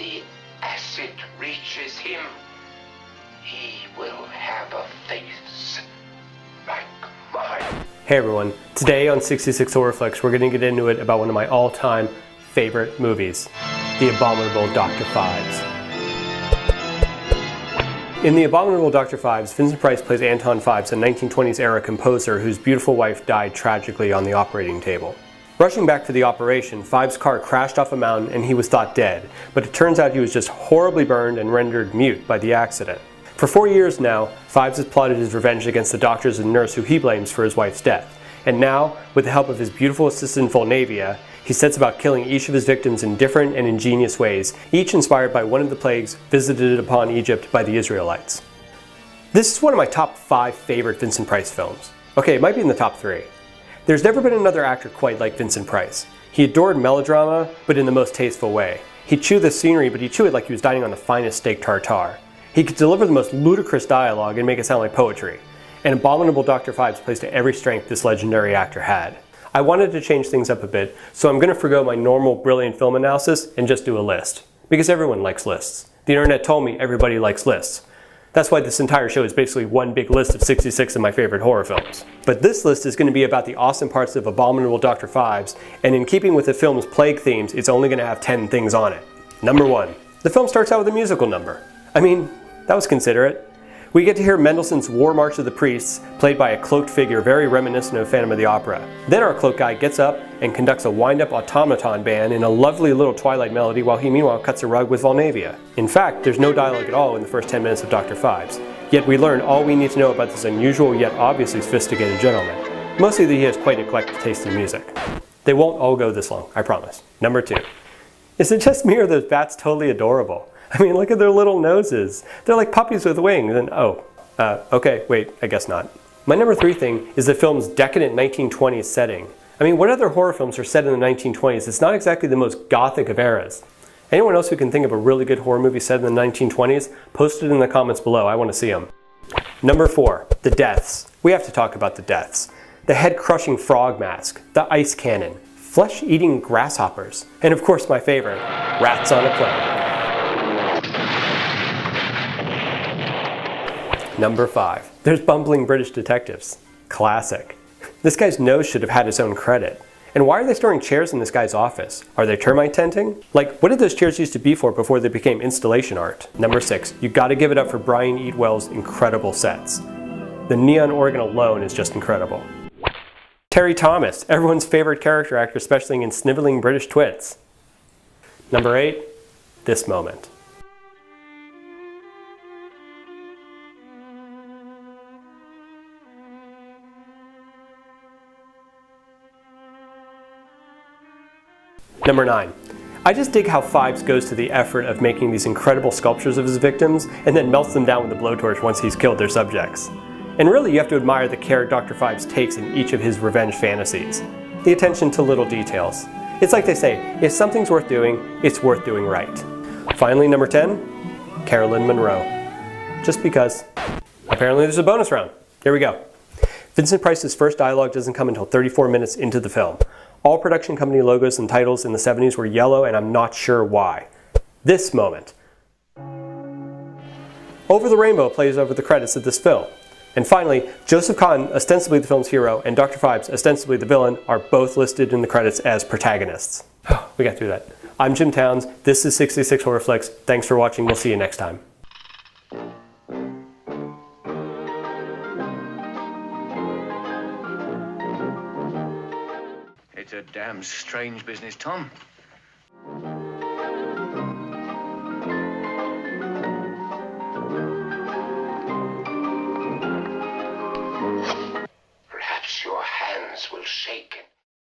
the acid reaches him, he will have a face like mine. Hey everyone, today on 66 Horror Flix we're going to get into it about one of my all-time favorite movies, The Abominable Dr. Phibes. In The Abominable Dr. Phibes, Vincent Price plays Anton Phibes, a 1920s era composer whose beautiful wife died tragically on the operating table. Rushing back for the operation, Phibes' car crashed off a mountain and he was thought dead, but it turns out he was just horribly burned and rendered mute by the accident. For 4 years now, Phibes has plotted his revenge against the doctors and nurse who he blames for his wife's death. And now, with the help of his beautiful assistant Volnavia, he sets about killing each of his victims in different and ingenious ways, each inspired by one of the plagues visited upon Egypt by the Israelites. This is one of my top 5 favorite Vincent Price films. Okay, it might be in the top 3. There's never been another actor quite like Vincent Price. He adored melodrama, but in the most tasteful way. He'd chew the scenery, but he'd chew it like he was dining on the finest steak tartare. He could deliver the most ludicrous dialogue and make it sound like poetry. And Abominable Dr. Phibes plays to every strength this legendary actor had. I wanted to change things up a bit, so I'm going to forgo my normal brilliant film analysis and just do a list. Because everyone likes lists. The internet told me everybody likes lists. That's why this entire show is basically one big list of 66 of my favorite horror films. But this list is going to be about the awesome parts of Abominable Dr. Phibes, and in keeping with the film's plague themes, it's only going to have 10 things on it. Number 1. The film starts out with a musical number. I mean, that was considerate. We get to hear Mendelssohn's War March of the Priests, played by a cloaked figure very reminiscent of Phantom of the Opera. Then our cloaked guy gets up and conducts a wind-up automaton band in a lovely little Twilight melody while he meanwhile cuts a rug with Volnavia. In fact, there's no dialogue at all in the first 10 minutes of Dr. Phibes. Yet we learn all we need to know about this unusual yet obviously sophisticated gentleman. Mostly that he has quite eclectic taste in music. They won't all go this long, I promise. Number 2. Is it just me or are those bats totally adorable? I mean, look at their little noses. They're like puppies with wings, and okay, wait, I guess not. My number 3 thing is the film's decadent 1920s setting. I mean, what other horror films are set in the 1920s? It's not exactly the most gothic of eras. Anyone else who can think of a really good horror movie set in the 1920s, post it in the comments below, I want to see them. Number 4, the deaths. We have to talk about the deaths. The head-crushing frog mask, the ice cannon, flesh-eating grasshoppers, and of course my favorite, rats on a plane. Number 5. There's bumbling British detectives. Classic. This guy's nose should have had its own credit. And why are they storing chairs in this guy's office? Are they termite tenting? Like, what did those chairs used to be for before they became installation art? Number 6. You gotta give it up for Brian Eatwell's incredible sets. The neon organ alone is just incredible. Terry Thomas, everyone's favorite character actor, especially in sniveling British twits. Number 8. This moment. Number 9. I just dig how Phibes goes to the effort of making these incredible sculptures of his victims and then melts them down with a blowtorch once he's killed their subjects. And really you have to admire the care Dr. Phibes takes in each of his revenge fantasies. The attention to little details. It's like they say, if something's worth doing, it's worth doing right. Finally, number 10, Carolyn Monroe. Just because. Apparently there's a bonus round. Here we go. Vincent Price's first dialogue doesn't come until 34 minutes into the film. All production company logos and titles in the 70s were yellow, and I'm not sure why. This moment. Over the Rainbow plays over the credits of this film. And finally, Joseph Cotten, ostensibly the film's hero, and Dr. Phibes, ostensibly the villain, are both listed in the credits as protagonists. We got through that. I'm Jim Towns. This is 66 Horror Flix. Thanks for watching. We'll see you next time. It's a damn strange business, Tom.